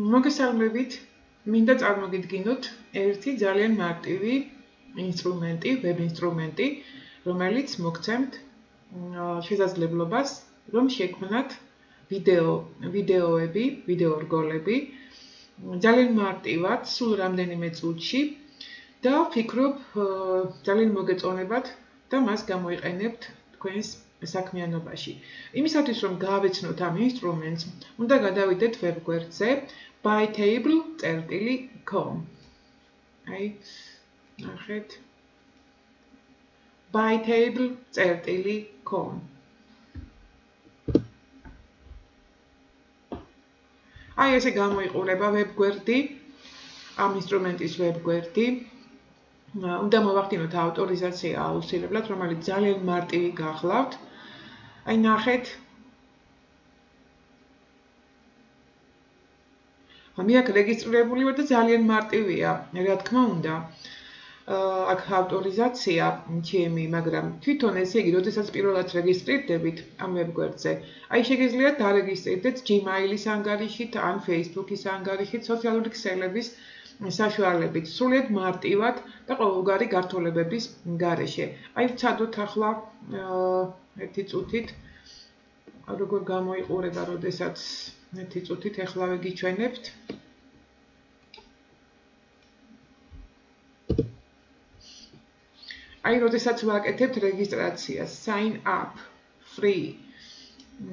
მოგესალმებით. მინდა წარმოგიდგინოთ ერთი ძალიან მარტივი ინსტრუმენტი, ვებ ინსტრუმენტი, რომელიც მოგცემთ შესაძლებლობას, რომ შექმნათ ვიდეოები, ვიდეო რგოლები, ძალიან მარტივად, სულ რამდენიმე წუთში და ვფიქრობ, ძალიან მოგეწონებათ და მას გამოიყენებთ თქვენს საქმიანობაში. იმისათვის, რომ გაავეცნოთ ამ ინსტრუმენტს, უნდა გადავიდეთ ვებგვერდზე bytable.com. აი, ნახეთ. bytable.com. აი, ესე გამოიყურება ვებგვერდი, ამ ინსტრუმენტის ვებგვერდი. უნდა მოვახდინოთ ავტორიზაცია აუცილებლად, რომელიც ძალიან მარტივი გახლავთ. აი, ნახეთ. მე აქ რეგისტრირებული ვარ და ძალიან მარტივია, რა თქმა უნდა. აქ ავტორიზაცია ჩემი, მაგრამ თვითონ ესე იგი, როდესაც პირველად რეგისტრირდებით ამ ვებგვერდზე, აი შეგიძლიათ დარეგისტრირდეთ Gmail-ის ანგარიშით, ან Facebook-ის ანგარიშით, სოციალური ქსელების საშუალებით, სრულიად მარტივად და ყოველგვარი გართულებების გარეშე. აი ვცადოთ ახლა ერთი წუთით, როგორ გამოიყურება, როდესაც ერთი წუთით ეხლავე გიჩვენებთ. აი, როდესაც ვაკეთებთ რეგისტრაციას, sign up, free.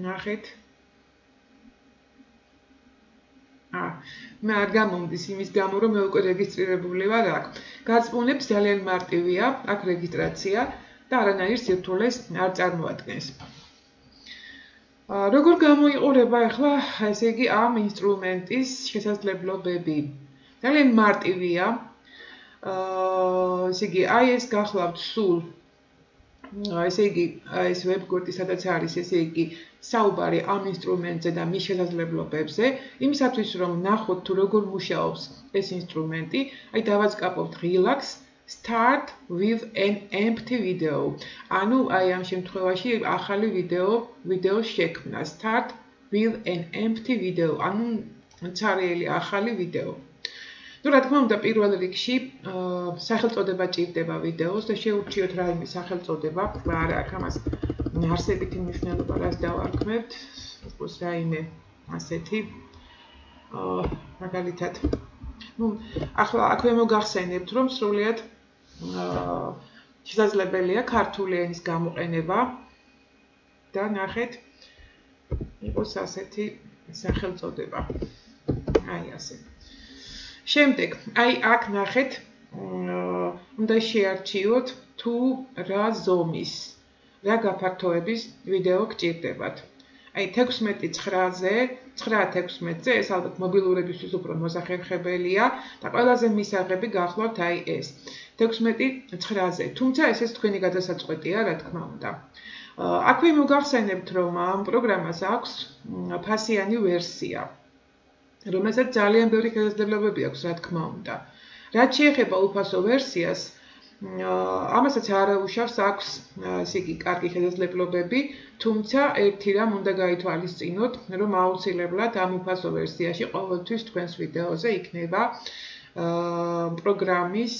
ნახეთ. მე არ გამომდის იმის გამო, რომ მე უკვე რეგისტრირებული ვარ აქ. გაწმუნებთ ძალიან მარტივია, აქ რეგისტრაცია და არანაირ სირთულეს არ წარმოადგენს. როგორ გამოიყურება ახლა, ესე იგი, ამ ინსტრუმენტის შესაძლებლობები? ძალიან მარტივია. ესე იგი, აი ეს გახლავთ სულ. ესე იგი, ეს ვებგვერდი სადაც არის, ესე იგი, საუბარი ამ ინსტრუმენტზე და მის შესაძლებლობებზე, იმისათვის რომ ნახოთ თუ როგორ მუშაობს ეს ინსტრუმენტი, აი დავაწყაპოთ ღილაკს Start with an empty video. ანუ აი ამ შემთხვევაში ახალი ვიდეო შექმნა. Start with an empty video. ანუ ცარიელი ახალი ვიდეო. Ну, რა თქმა უნდა, პირველ რიგში სახელწოდება ჭირდება ვიდეოს და შეურჩიოთ რაიმე სახელწოდება. არა აქვს ამას არსებითი მნიშვნელობა, რაც დავარქმევთ. იყოს რაიმე ასეთი მაგალითად. Ну, ახლა აქვე მოგახსენებთ, რომ სრულიად შესაძლებელია ქართული ენის გამოყენება და ნახეთ იყოს ასეთი სახელწოდება. აი ასე. შემდეგ, აი აქ ნახეთ, უნდა შეარჩიოთ თუ რა ზომის, რა გაფართოების ვიდეო გჭირდებათ. აი 16:9-ზე, ეს ალბათ მობილურებისთვის უფრო მოსახერხებელია და ყველაზე მისაღები გახლავთ აი ეს. 16:9-ზე, თუმცა ესეც თქვენი გადასაწყვეტია, რა თქმა უნდა. აქვე მოგახსენებთ, რომ ამ პროგრამას აქვს ფასიანი ვერსია. რომელსაც ძალიან ბევრი შესაძლებლობები აქვს, რა თქმა უნდა. რაც შეეხება უფასო ვერსიას, ამასაც არაუშავს აქვს, ესე იგი, კარგი შესაძლებლობები, თუმცა ერთი რამ უნდა გაითვალისწინოთ, რომ აუცილებლად ამ უფასო ვერსიაში ყოველთვის თქვენს ვიდეოზე იქნება პროგრამის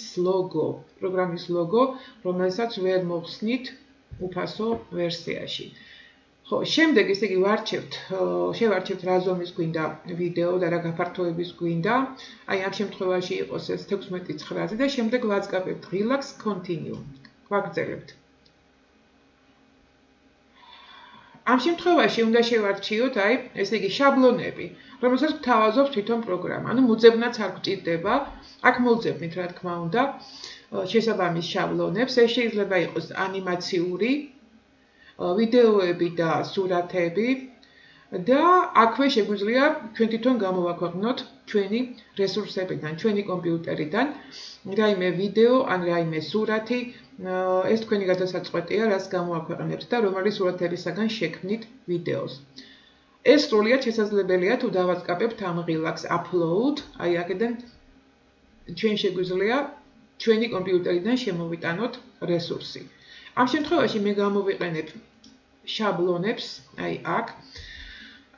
ლოგო, რომელსაც ვერ მოხსნით უფასო ვერსიაში. ხო, შემდეგ ესე იგი შევარჩევთ რა ზომის გვინდა ვიდეო და რა გაფართოების გვინდა. აი ამ შემთხვევაში იყოს ეს 16:9-ზე და შემდეგ ვაწყაპებთ ღილაკს continue. ვაგრძელებთ. ამ შემთხვევაში უნდა შევარჩიოთ აი ესე იგი შაბლონები, რომელსაც გთავაზობთ თვითონ პროგრამა. ანუ მოძებნაც არ გჭირდება. აქ მოძებნით, რა თქმა უნდა, შესაბამის შაბლონებს. ეს შეიძლება იყოს ანიმაციური ვიდეოები და სურათები და აქვე შეგვიძლია ჩვენ თვითონ გამოვაქვეყნოთ ჩვენი რესურსებიდან, ჩვენი კომპიუტერიდან რაიმე ვიდეო ან რაიმე სურათი, ეს თქვენი გადასაწყვეტია, რაც გამოვაქვეყნებთ და რომელი სურათებისაგან შექმნით ვიდეოს. ეს სრულიად შესაძლებელია თუ დავაწყაპებთ ამ ღილაკს upload, აი აქედან ჩვენ შეგვიძლია ჩვენი კომპიუტერიდან შემოვიტანოთ რესურსი. ამ შემთხვევაში მე გამოვიყენებ შაბლონებს, აი აქ.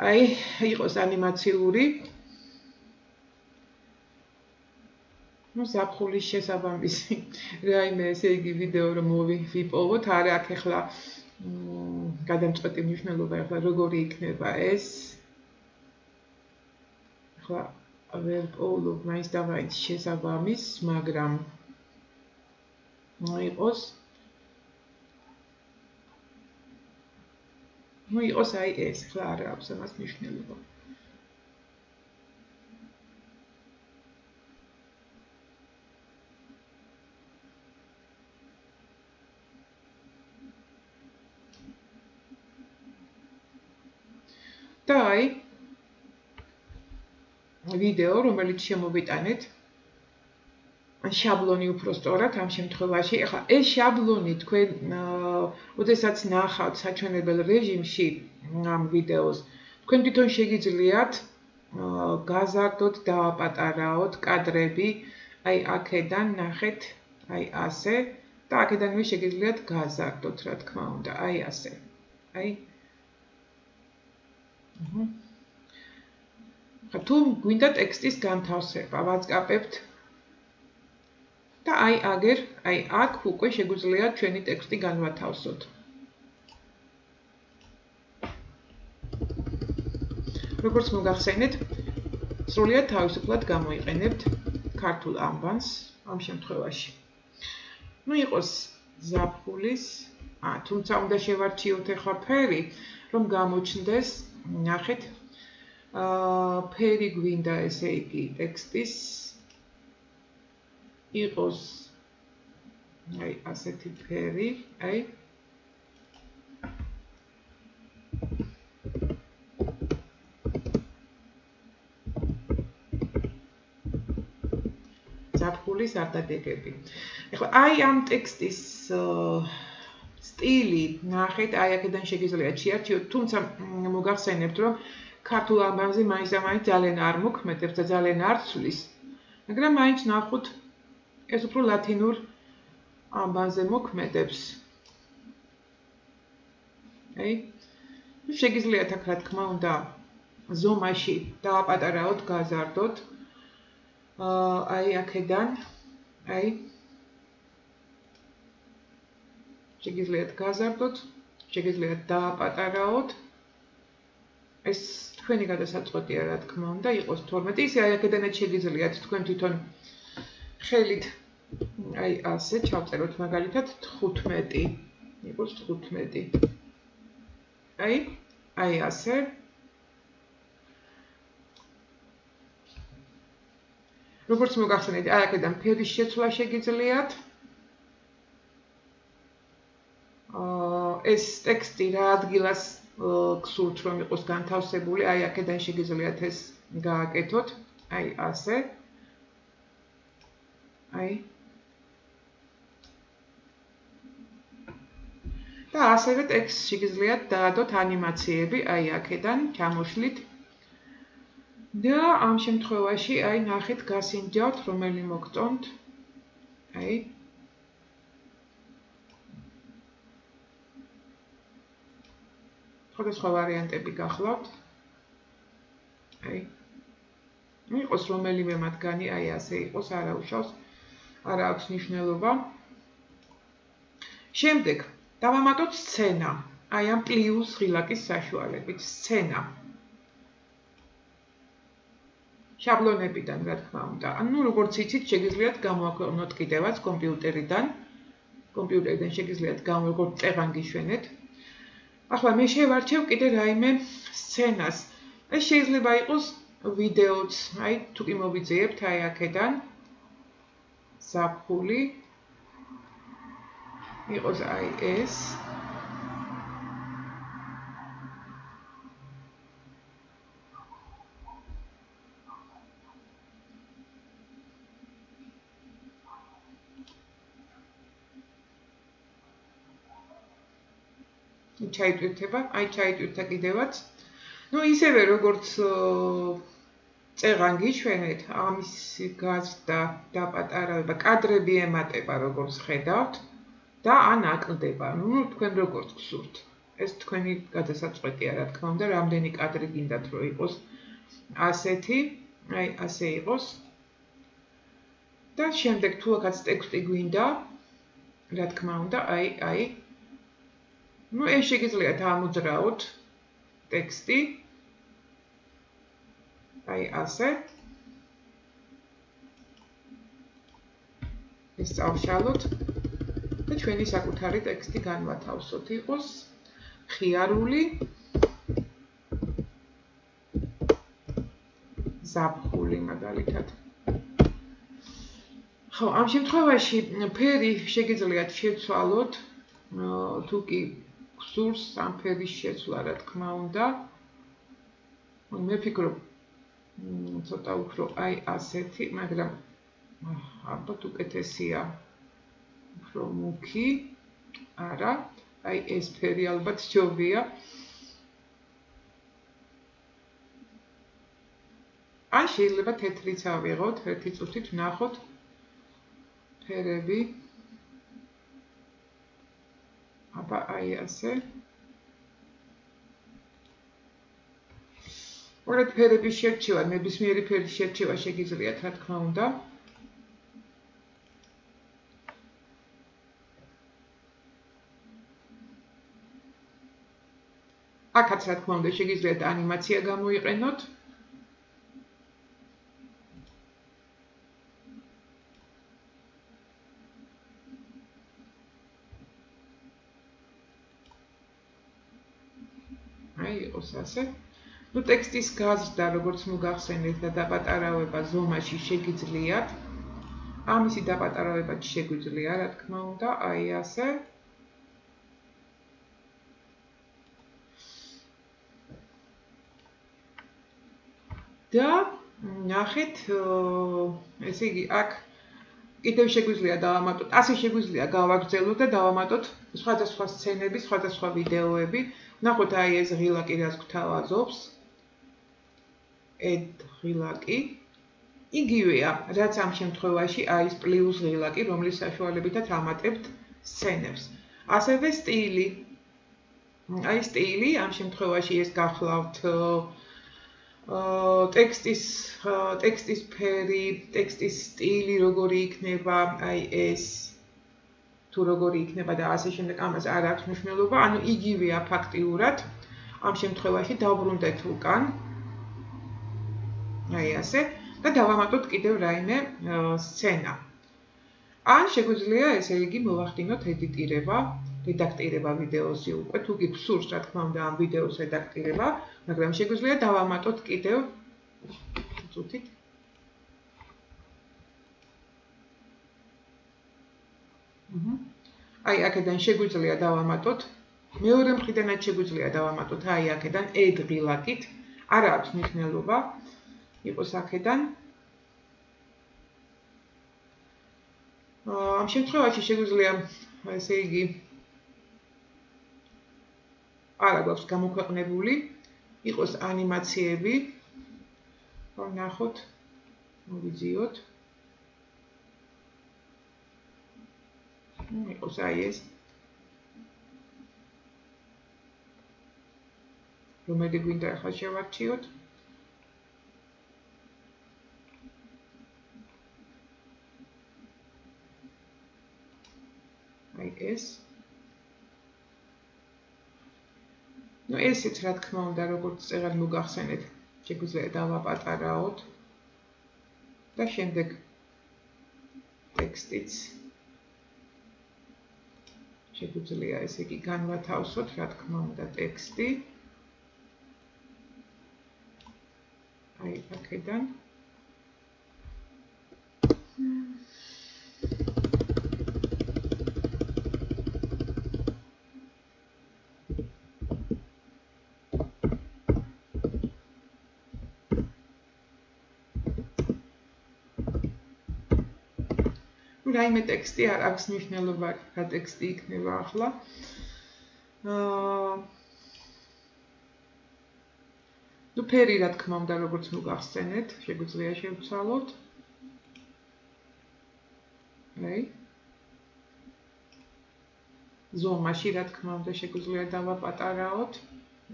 აი იყოს ანიმაციური ну ზაფხულის შესაბამისი რაიმე ესე იგი ვიდეო რომ ვიპოვოთ, არა აქ ახლა გადამწყვეტი მნიშვნელობა ახლა როგორი იქნება ეს. ახლა ვერ პოულობ მაინც და მაინც შესაბამის, მაგრამ მოიყოს აი ეს, ახლა არ აქვს ამას მნიშვნელობა. და აი ვიდეო, რომელიც შემოვიტანეთ, შაბლონი უფრო სწორად ამ შემთხვევაში. ახლა ეს შაბლონი თქვენ, ოდესაც ნახავთ საჩვენებელ რეჟიმში ამ ვიდეოს, თქვენ თვითონ შეგიძლიათ გაზარდოთ, დააპატარაოთ კადრები, აი აქედან ნახეთ, აი ასე და აქედანვე შეგიძლიათ გაზარდოთ, რა თქმა უნდა, აი ასე. აი თუ გვინდა ტექსტის განთავსება, ვაწყაპებთ და აი აგერ, აი აქ უკვე შეგვიძლია ჩვენი ტექსტი განვათავსოთ. როგორც მოგახსენეთ, სრულიად თავისუფლად გამოიყენებთ ქართულ ანბანს ამ შემთხვევაში. ну იყოს ზაფხულის, თუმცა უნდა შევარჩიოთ ახლა ფერი, რომ გამოჩნდეს, ნახეთ, ფერი გვინდა ესე იგი ტექსტის იყოს აი ასეთი ფერი, აი ზაფხულის არდადეგები. ახლა აი ამ ტექსტის სტილი, ნახეთ, აი აქედან შეგიძლიათ შეარჩიოთ, თუმცა მოგახსენებთ, რომ ქართულ ანბანზე მაინც და მაინც ძალიან არ მოქმედებს და ძალიან არ ცვლის, მაგრამ მაინც ნახოთ, ეს უფრო ლათინურ ანბანზე მოქმედებს. აი, შეგიძლიათ აქ რა თქმა უნდა ზომაში დააპატარაოთ, გაზარდოთ. აი აქედან, აი შეგიძლიათ გაზარდოთ, შეგიძლიათ დააპატარაოთ. ეს თქვენი გადასაწყვეტია, რა თქმა უნდა, იყოს 12. ისე აი აქედანაც შეგიძლიათ თქვენ თვითონ ხელით აი ასე ჩავწეროთ მაგალითად 15. იყოს 15. აი ასე. როგორც მოგახსენეთ, აი აქედან ფერის შეცვლა შეგიძლიათ. ეს ტექსტი რა ადგილას გსურთ რომ იყოს განთავსებული, აი აქედან შეგიძლიათ ეს გააკეთოთ, აი ასე. აი და ასევე ტექსტს შეგიძლიათ დაადოთ ანიმაციები, აი აქედან ჩამოშლით. და ამ შემთხვევაში აი ნახეთ, გასინჯავთ, რომელი მოგწონთ. აი სხვადასხვა ვარიანტები გახლავთ. აი იყოს რომელიმე მათგანი, აი ასე იყოს, არა უშავს, არა აქვს მნიშვნელობა. შემდეგ დავამატოთ სცენა, აი ამ პლიუს ღილაკის საშუალებით, სცენა. შაბლონებიდან, რა თქმა უნდა. ანუ როგორც იცით, შეგიძლიათ გამოაქვეყნოთ კიდევაც კომპიუტერიდან შეგიძლიათ როგორც წეღან გიშვენეთ. ახლა მე შევარჩევ კიდე რაიმე სცენას. ეს შეიძლება იყოს ვიდეოც, აი თუ კი მოვიძიებთ აი აქედან ზაფხული იყოს აი ეს. ჩაიტვირთება, აი ჩაიტვირთა კიდევაც. ну ისევე როგორც წეღან გიშვენეთ, ამის გაზრდა და პატარება, კადრები ემატება, როგორც ხედავთ და ან აკლდება. ну თქვენ როგორც გსურთ. ეს თქვენი გადასაწყვეტია, რა თქმა უნდა, რამდენი კადრი გინდათ რომ იყოს ასეთი, აი ასე იყოს. და შემდეგ თუ აქაც ტექსტი გვინდა, რა თქმა უნდა, აი. Ну, ეს შეგიძლიათ ამოძრაოთ ტექსტი. აი ასე. ეს წავშალოთ და ჩვენი საკუთარი ტექსტი განვათავსოთ. იყოს ხიარული, ზაფხული მაგალითად. ხო, ამ შემთხვევაში ფერი შეგიძლიათ შეცვალოთ, თუ კი გსურს ამ ფერის შეცვლა, რა თქმა უნდა. მე ვფიქრობ, ცოტა უფრო აი ასეთი, მაგრამ ალბათ უკეთესია უფრო მუქი. არა, აი ეს ფერი ალბათ ჯობია. ან შეიძლება თეთრიც ავიღოთ, ერთი წუთით ვნახოთ ფერები. აბა აი ასე. ორეთ ფერების შერჩევა, ნებისმიერი ფერის შერჩევა შეგიძლიათ, რა თქმა უნდა. აქაც რა თქმა უნდა შეგიძლიათ ანიმაცია გამოიყენოთ. აი იყოს ასე. Ну, ტექსტის გაზრდა, როგორც მოგახსენეთ და დაპატარავება ზომაში შეგიძლიათ. ამისი დაპატარავებაც შეგვიძლია, რა თქმა უნდა, აი ასე. და ნახეთ, ესე იგი, აქ კიდევ შეგვიძლია დავამატოთ, ასე შეგვიძლია გავაგრძელოთ და დავამატოთ სხვადასხვა სცენები, სხვადასხვა ვიდეოები. ნახოთ, აი ეს ღილაკი რას გვთავაზობს. ღილაკი. იგივეა, რაც ამ შემთხვევაში აი ეს პლუს ღილაკი, რომლის საშუალებითაც ამატებთ სცენებს. ასევე სტილი. აი სტილი, ამ შემთხვევაში ეს გახლავთ ტექსტის ფერი, ტექსტის სტილი როგორი იქნება, აი ეს თუ როგორი იქნება და ასე შემდეგ, ამას არ აქვს მნიშვნელობა, ანუ იგივეა ფაქტიურად. ამ შემთხვევაში დავბრუნდეთ უკან. აი ასე და დავამატოთ კიდევ რაიმე სცენა. ან შეგვიძლია ესე იგი მოვახდინოთ რედაქტირება ვიდეოსი უკვე, თუ გსურს, რა თქმა უნდა, ამ ვიდეოს რედაქტირება, მაგრამ შეგვიძლია დავამატოთ კიდევ წუთით. აი აქედან შეგვიძლია დავამატოთ, მეორე მხრიდანაც შეგვიძლია დავამატოთ, აი აქედან ღილაკით, არ აქვს მნიშვნელობა. იყოს აქედან. ამ შემთხვევაში შეგვიძლია, ესე იგი, არა გვაქვს გამოქვეყნებული, იყოს ანიმაციები. ვნახოთ, მოვიძიოთ. იყოს აი ეს. რომელი გვინდა ახლა შევარჩიოთ. აი ეს. Ну, ესეც რა თქმა უნდა, როგორც წეგარ მოგახსენეთ, შეგვიძლია დავაპატარაოთ და შემდეგ ტექსტიც შეგვიძლია ესე იგი განვათავსოთ, რა თქმა უნდა, ტექსტი. აი აქედან. რაიმე ტექსტი არ აქვს მნიშვნელობა, რა ტექსტი იქნება ახლა. Ну, ფერი რა თქმა უნდა, როგორც მოგახსენეთ, შეგვიძლია შევცვალოთ. აი. ზომაში რა თქმა უნდა შეგვიძლია დავაპატარაოთ.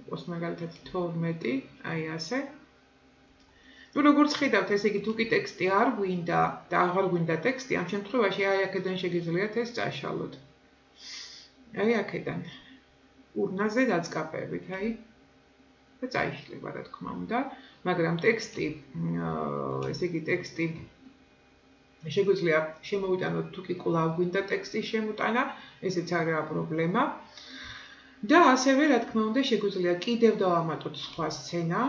იყოს მაგალითად 12, აი ასე. თუ როგორც ხედავთ, ესე იგი თუ კი ტექსტი არ გვინდა და აღარ გვინდა ტექსტი, ამ შემთხვევაში აი აქედან შეგიძლიათ ეს წაშალოთ. აი აქედან. ურნაზე დაწყაპებით, აი და წაიშლება, რა თქმა უნდა, მაგრამ ტექსტი, ესე იგი ტექსტი შეგვიძლია შემოვიტანოთ თუ კი კვლავ გვინდა ტექსტის შემოტანა, ესეც არაა პრობლემა. და ასევე, რა თქმა უნდა, შეგვიძლია კიდევ დავამატოთ სხვა სცენა.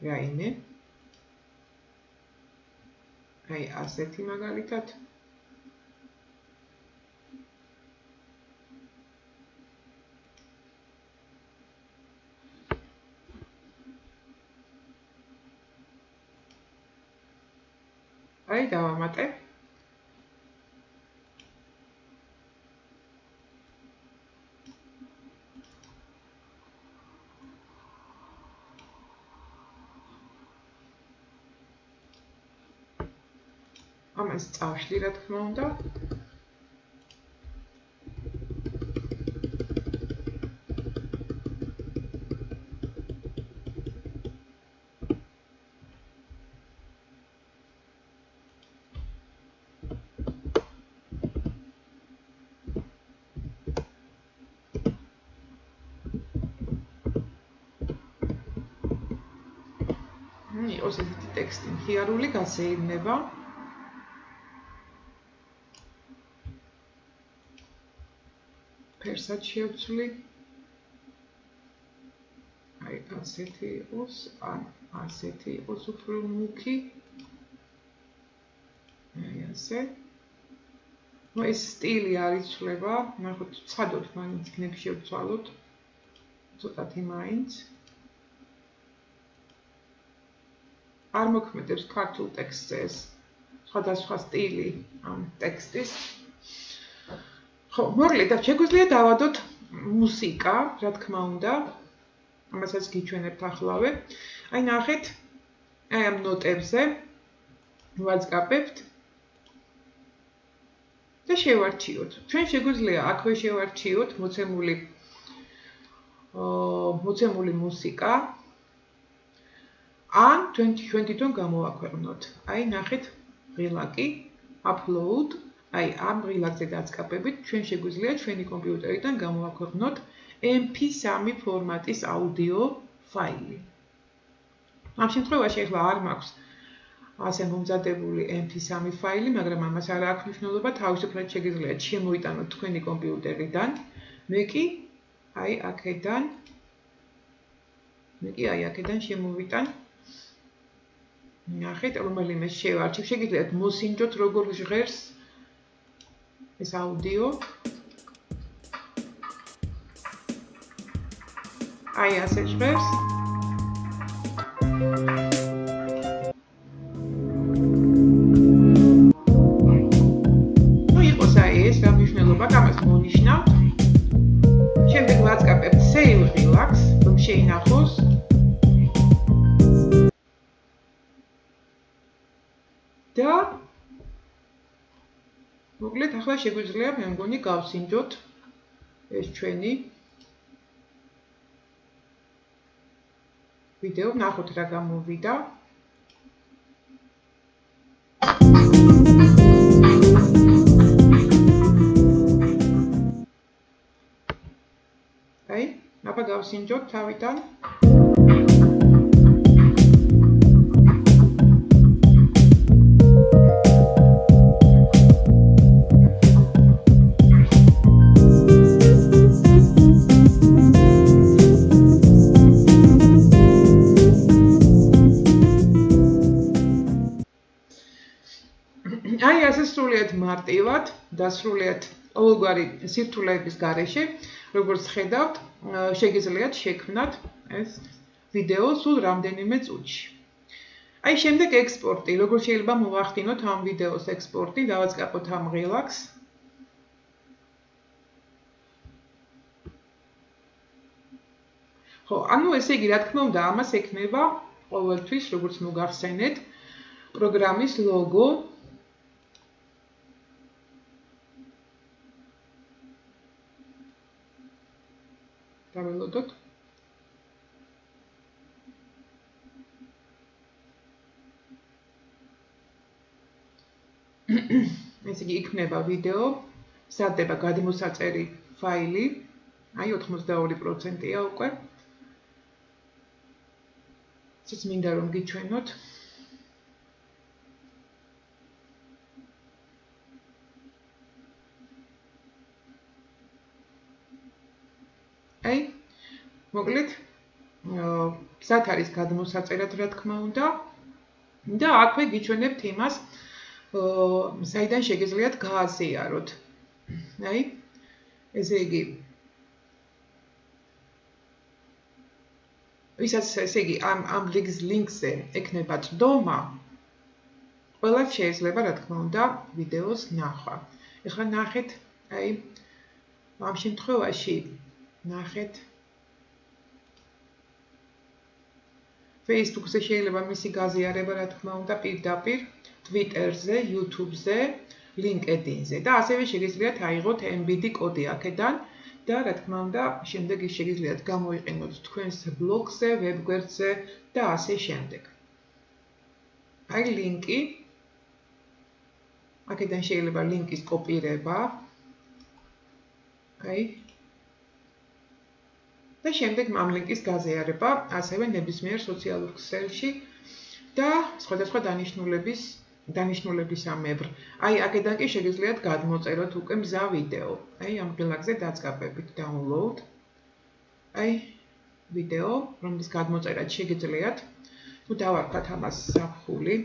რაიმე. აი, ასეთი მაგალითად. აი, დავამატებ. ამას წავშლი, რა თქმა უნდა. იყოს ესეთი ტექსტი, მხიარული გასეირნება. ფერსად შევცვლი. აი, ასეთი იყოს, ან ასეთი იყოს უფრო მუქი. აი, ასე. ეს სტილი არ იცვლება, ნახოთ, ცხადოთ მაინც იქნებ შევცვალოთ. ცოტათი მაინც. არ მოქმედებს ქართულ ტექსტზე ეს სხვადასხვა სტილი ამ ტექსტის. ხო, მოკლედ, შეგვიძლია დავადოთ მუსიკა, რა თქმა უნდა. ამასაც გიჩვენებთ ახლავე. აი, ნახეთ, აი ამ ნოტებზე ვაწყაპებთ და შევარჩიოთ. ჩვენ შეგვიძლია აქვე შევარჩიოთ მოცემული მუსიკა. ან ჩვენ თვითონ გამოვაქვეყნოთ. აი, ნახეთ, ღილაკი, upload. აი, ამ ღილაკზე დაწყაპებით, ჩვენ შეგვიძლია ჩვენი კომპიუტერიდან გამოვაქვეყნოთ MP3 ფორმატის აუდიო ფაილი. ამ შემთხვევაში ახლა არ მაქვს ასე მომზადებული MP3 ფაილი, მაგრამ ამას არ აქვს მნიშვნელობა, თავისუფლად შეგიძლიათ შემოიტანოთ თქვენი კომპიუტერიდან. მე კი აი აქედან შემოვიტან. ნახეთ, რომელიმე შევარჩევ. შეგიძლიათ მოსინჯოთ როგორ ჟღერს ეს აუდიო. აი, ასე ჟღერს. ნუ იყოს აი ეს რა მნიშვნელობა, ამას მონიშნავთ. შემდეგ ვაწყაპებთ save relax, რომ შეინახოს. და მოკლედ ახლა შეგვიძლია მე მგონი გავსინჯოთ ეს ჩვენი ვიდეო, ნახოთ რა გამოვიდა. აი, აბა გავსინჯოთ თავიდან. აი, ასე სრულიად მარტივად და სრულიად ყოველგვარი სირთულეების გარეშე, როგორც ხედავთ, შეგიძლიათ შექმნათ ეს ვიდეო სულ რამდენიმე წუთში. აი, შემდეგ ექსპორტი. როგორ შეიძლება მოვახდინოთ ამ ვიდეოს ექსპორტი? დავაწყაპოთ ამ ღილაკს. ხო, ანუ ესე იგი, რა თქმა უნდა, ამას ექნება ყოველთვის, როგორც მოგახსენეთ, პროგრამის ლოგო. დაველოდოთ. ესე იგი იქნება ვიდეო, მზადდება გადმოსაწერი ფაილი, აი 82%-ია უკვე. ისიც მინდა რომ გიჩვენოთ. აი, მოკლედ, მზად არის გადმოსაწერად, რა თქმა უნდა. და აქვე გიჩვენებთ იმას, საიდან შეგიძლიათ გააზიაროთ. აი, ესე იგი, ვისაც ესე იგი ამ ლინკზე ექნება წვდომა, ყველას შეიძლება, რა თქმა უნდა, ვიდეოს ნახვა. ეხლა ნახეთ, აი, ამ შემთხვევაში ნახეთ Facebook-ზე შეიძლება მისი გაზიარება, რა თქმა უნდა, პირდაპირ, Twitter-ზე, YouTube-ზე, LinkedIn-ზე და ასევე შეგიძლიათ აიღოთ MBD კოდი აქედან და რა თქმა უნდა, შემდეგ შეგიძლიათ გამოიყენოთ თქვენს ბლოგზე, ვებგვერდზე და ასე შემდეგ. აი ლინკი. აქედან შეიძლება ლინკის კოპირება. აი და შემდეგ ამ ლინკის გაზიარება ასევე ნებისმიერ სოციალურ ქსელში და სხვადასხვა დანიშნულებისამებრ. აი აქედან კი შეგიძლიათ გადმოწეროთ უკვე მზა ვიდეო. აი ამ ღილაკზე დაწყაბებით download. აი ვიდეო, რომლის გადმოწერაც შეგიძლიათ. თუ დავარქვათ ამას ზაფხული.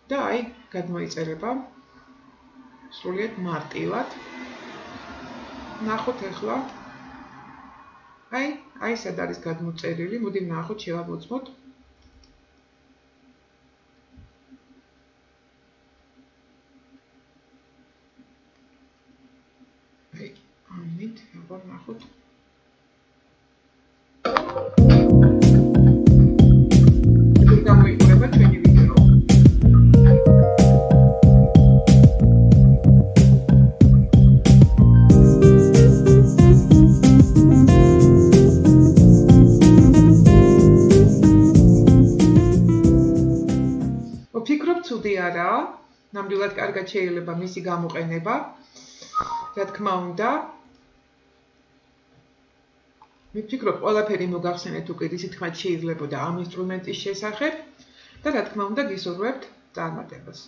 და აი გადმოიწერება. სრულიად მარტივად. ნახოთ ახლა. აი სად არის გადმოწერილი, მოდი ნახოთ, შევამოწმოთ. აი, ამით, აღარ ნახოთ. ეს გამოიყურება ჩვენი ვიდეო. ცუდი არაა, ნამდვილად კარგად შეიძლება მისი გამოყენება. რა თქმა უნდა, ვიფიქრობ, ყველაფერი მოგახსენეთ უკეთ, ისე თქვა შეიძლებოდა ამ ინსტრუმენტის შესახებ და რა თქმა უნდა, გისურვებთ წარმატებას.